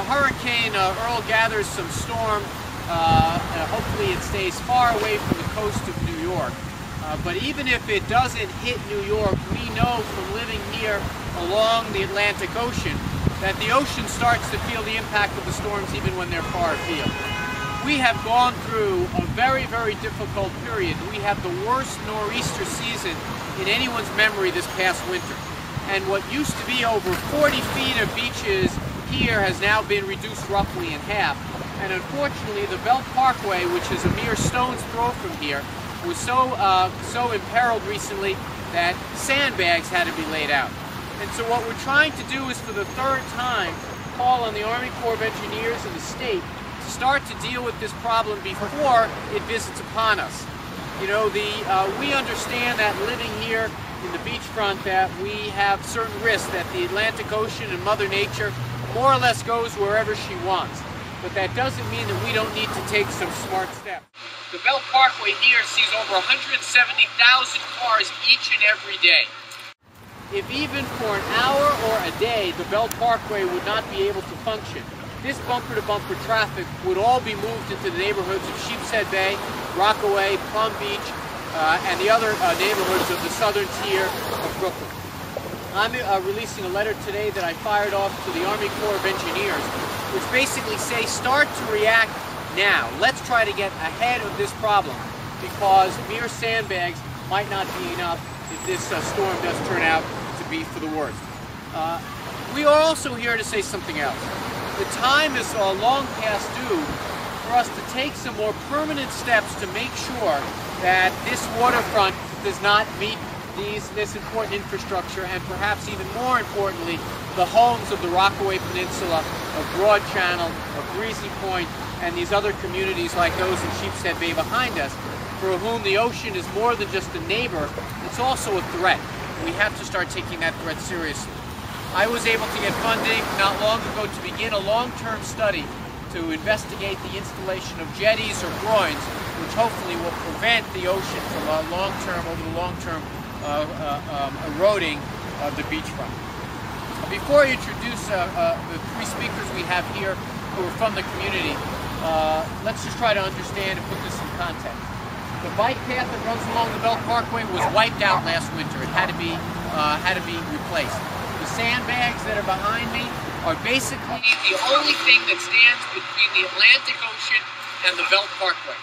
Hurricane Earl gathers some storm, hopefully it stays far away from the coast of New York. But even if it doesn't hit New York, we know from living here along the Atlantic Ocean that the ocean starts to feel the impact of the storms even when they're far afield. We have gone through a very, very difficult period. We have the worst nor'easter season in anyone's memory this past winter. And what used to be over 40 feet of beaches here has now been reduced roughly in half. And unfortunately, the Belt Parkway, which is a mere stone's throw from here, was so imperiled recently that sandbags had to be laid out. And so what we're trying to do is, for the third time, call on the Army Corps of Engineers and the state to start to deal with this problem before it visits upon us. You know, we understand that living here in the beachfront that we have certain risks, that the Atlantic Ocean and Mother Nature more or less goes wherever she wants. But that doesn't mean that we don't need to take some smart steps. The Belt Parkway here sees over 170,000 cars each and every day. If even for an hour or a day the Belt Parkway would not be able to function, this bumper-to-bumper traffic would all be moved into the neighborhoods of Sheepshead Bay, Rockaway, Palm Beach, and the other neighborhoods of the southern tier of Brooklyn. I'm releasing a letter today that I fired off to the Army Corps of Engineers, which basically say start to react now. Let's try to get ahead of this problem, because mere sandbags might not be enough if this storm does turn out to be for the worst. We are also here to say something else. The time is long past due for us to take some more permanent steps to make sure that this waterfront does not meet this important infrastructure, and perhaps even more importantly, the homes of the Rockaway Peninsula, of Broad Channel, of Breezy Point, and these other communities like those in Sheepshead Bay behind us, for whom the ocean is more than just a neighbor, it's also a threat. We have to start taking that threat seriously. I was able to get funding not long ago to begin a long-term study to investigate the installation of jetties or groins, which hopefully will prevent the ocean from over the long term, eroding the beachfront. Before I introduce the three speakers we have here who are from the community, let's just try to understand and put this in context. The bike path that runs along the Belt Parkway was wiped out last winter. It had to be replaced. The sandbags that are behind me are basically the only thing that stands between the Atlantic Ocean and the Belt Parkway.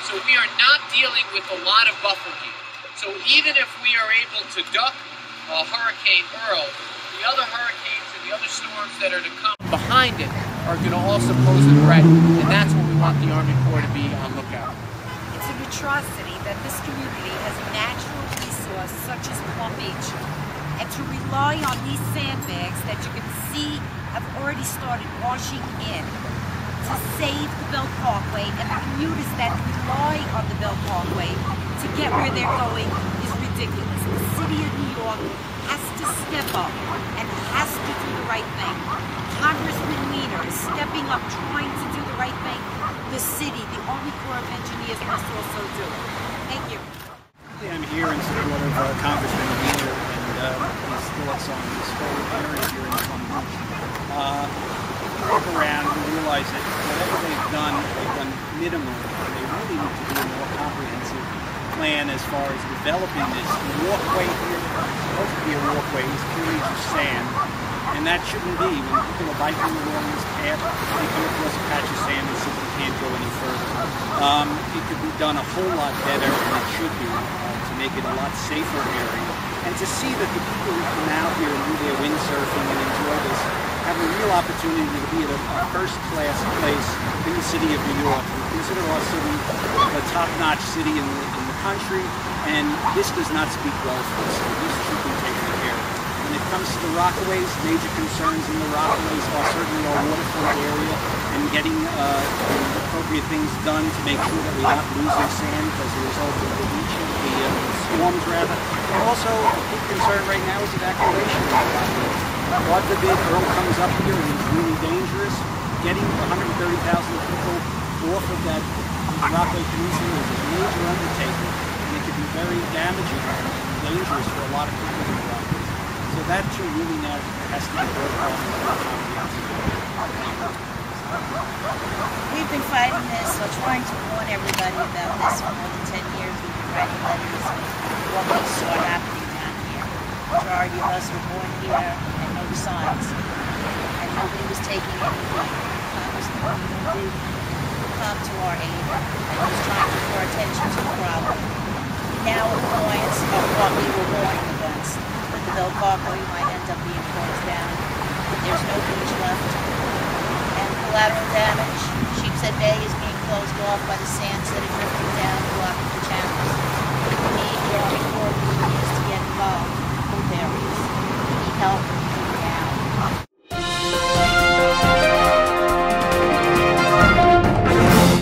So we are not dealing with a lot of buffer here. So even if we are able to duck Hurricane Earl, the other hurricanes and the other storms that are to come behind it are going to also pose a threat, and that's what we want the Army Corps to be on lookout. It's an atrocity that this community has a natural resource such as Palm Beach, and to rely on these sandbags that you can see have already started washing in to save the Belt Parkway and the commuters that rely on the Belt Parkway to get where they're going is ridiculous. The city of New York has to step up and has to do the right thing. Congressman Weiner is stepping up, trying to do the right thing. The city, the Army Corps of Engineers must also do it. Thank you. I'm here in support of Congressman Weiner and his thoughts on this whole area here in Palm Beach. If you look around and realize that whatever they've done minimal, and they really need to do a more comprehensive plan as far as developing this. The walkway here is supposed to be a walkway, it's purely just sand, and that shouldn't be. When people are biking along this path, they come across a patch of sand and simply can't go any further. It could be done a whole lot better, and it should be, to make it a lot safer area. And to see that the people who come out here and do their windsurfing and enjoy this have a real opportunity to be at a first-class place in the city of New York. We consider our city a top-notch city in the country, and this does not speak well for us. This should be taken care of. When it comes to the Rockaways, major concerns in the Rockaways are certainly our waterfront area and getting the appropriate things done to make sure that we're not losing sand as a result of the beaching, the storms rather. And also, a big concern right now is evacuation of the Rockaways. God forbid Earl comes up here and it's really dangerous. Getting 130,000 people off of that Rockaway Peninsula is a major undertaking, and it could be very damaging and dangerous for a lot of people in the Rockaways. So that too really now has to be worked out. We've been fighting this, or trying to warn everybody about this for more than 10 years. We've been writing letters of what we saw happening down here. The majority of us were born here and know the signs. And nobody was taking any heed. Congressman did come to our aid and was trying to draw attention to the problem. Now at points of what we were warning against, that the Bell Parkway might end up being closed down. There's no beach left. And collateral damage, Sheepshead Bay is being closed off by the sands that are drifting